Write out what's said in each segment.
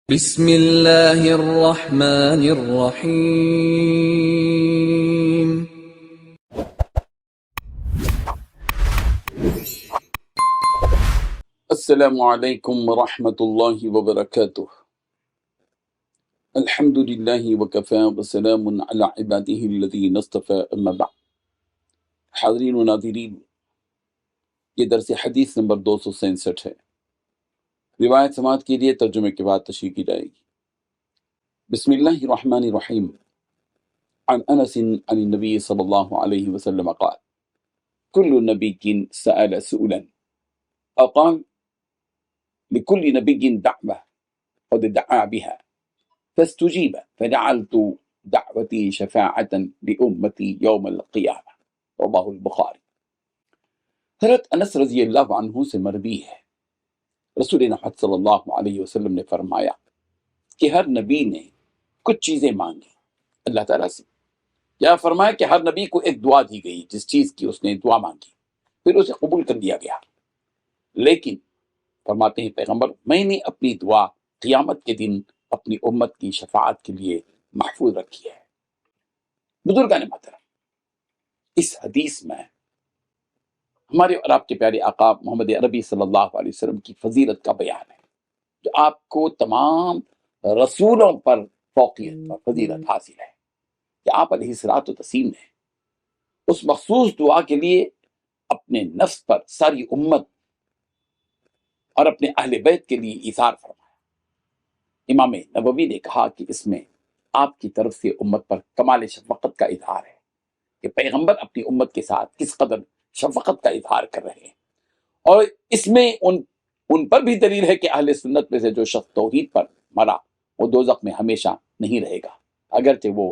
بسم اللہ الرحمن الرحیم۔ السلام علیکم ورحمۃ اللہ وبرکاتہ۔ الحمد للہ وکفی وسلام علی عبادہ الذین اصطفی، اما بعد۔ حاضرین و ناظرین، یہ درس حدیث نمبر 267 ہے۔ روایت سماعت کے لیے ترجمے کے بعد تشریح کی جائے گی۔ بسم اللہ الرحمن الرحیم۔ عن انس عن النبی صلی اللہ علیہ وسلم قال کل نبی سأل سؤلا او قال لكل نبي دعوة قد دعا بها فاستجيب فجعلت دعوتي شفاعة لأمتي يوم القيامة، رواه البخاری۔ حضرت انس رضی اللہ عنہ سے مروی ہے، رسول محمد صلی اللہ علیہ وسلم نے فرمایا کہ ہر نبی نے کچھ چیزیں مانگی اللہ تعالیٰ سے، یا فرمایا کہ ہر نبی کو ایک دعا دی گئی، جس چیز کی اس نے دعا مانگی پھر اسے قبول کر لیا گیا، لیکن فرماتے ہیں پیغمبر میں نے اپنی دعا قیامت کے دن اپنی امت کی شفاعت کے لیے محفوظ رکھی ہے۔ بزرگان محترم، اس حدیث میں ہمارے اور آپ کے پیارے آقا محمد عربی صلی اللہ علیہ وسلم کی فضیلت کا بیان ہے، جو آپ کو تمام رسولوں پر فوقیت اور فضیلت حاصل ہے کہ آپ علیہ الصلوۃ والتسلیم نے اس مخصوص دعا کے لیے اپنے نفس پر ساری امت اور اپنے اہل بیت کے لیے ایثار فرمایا۔ امام نووی نے کہا کہ اس میں آپ کی طرف سے امت پر کمال شفقت کا اظہار ہے کہ پیغمبر اپنی امت کے ساتھ کس قدر شفقت کا اظہار کر رہے ہیں، اور اس میں ان پر بھی دلیل ہے کہ اہل سنت میں سے جو شخص توحید پر مرا وہ دوزخ میں ہمیشہ نہیں رہے گا، اگرچہ وہ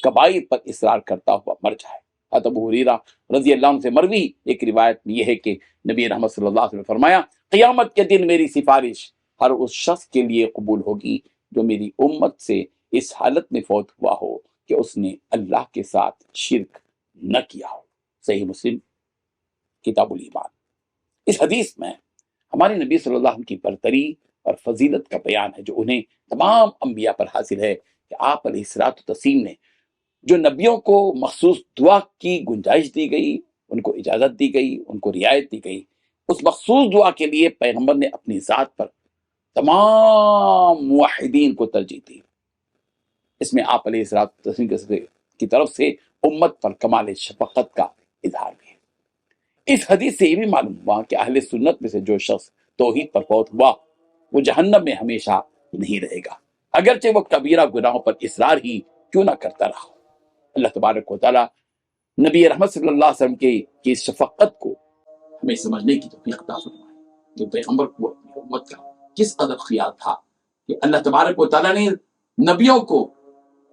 کبائر پر اصرار کرتا ہوا مر جائے۔ ابو ہریرہ رضی اللہ عنہ سے مروی ایک روایت میں یہ ہے کہ نبی رحمت صلی اللہ علیہ وسلم نے فرمایا قیامت کے دن میری سفارش ہر اس شخص کے لیے قبول ہوگی جو میری امت سے اس حالت میں فوت ہوا ہو کہ اس نے اللہ کے ساتھ شرک نہ کیا ہو۔ صحیح مسلم کتاب الایمان۔ اس حدیث میں ہمارے نبی صلی اللہ علیہ وسلم کی برتری اور فضیلت کا بیان ہے، جو انہیں تمام انبیاء پر حاصل ہے کہ آپ علیہ الصلوۃ والتسلیم نے جو نبیوں کو مخصوص دعا کی گنجائش دی گئی، ان کو اجازت دی گئی، ان کو رعایت دی گئی، اس مخصوص دعا کے لیے پیغمبر نے اپنی ذات پر تمام موحدین کو ترجیح دی۔ اس میں آپ علیہ الصلوۃ والتسلیم کی طرف سے امت پر کمال شفقت کا اظہار بھی ہے۔ اس حدیث سے یہ بھی معلوم ہوا کہ اہل سنت میں سے جو شخص توحید پر فوت ہوا وہ جہنم میں ہمیشہ نہیں رہے گا، اگرچہ وہ کبیرہ گناہوں پر اصرار ہی کیوں نہ کرتا رہا۔ اللہ تبارک و تعالیٰ نبی رحمت صلی اللہ علیہ وسلم کی اس شفقت کو ہمیں سمجھنے کی توفیق عطا فرمائے کہ پیغمبر کو اپنی امت کا کس قدر خیال تھا کہ اللہ تبارک و تعالیٰ نے نبیوں کو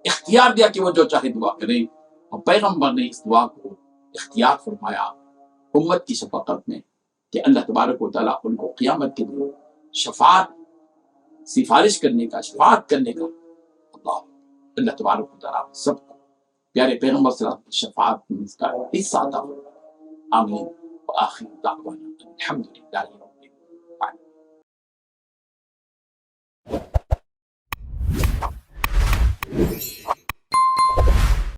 اختیار دیا کہ وہ جو چاہے دعا کریں، اور پیغمبر نے اس دعا کو اختیار فرمایا امت کی شفقت میں کہ اللہ تبارک و تعالیٰ ان کو قیامت کے دن شفاعت سفارش کرنے کا، شفاعت کرنے کا اللہ تبارک و تعالیٰ سب کو پیارے پیغمبر صلی اللہ علیہ وسلم کی شفاعت میں اس کا حصہ عطا فرمائے۔ آمین وآخر دعوانا الحمدللہ رب العالمین۔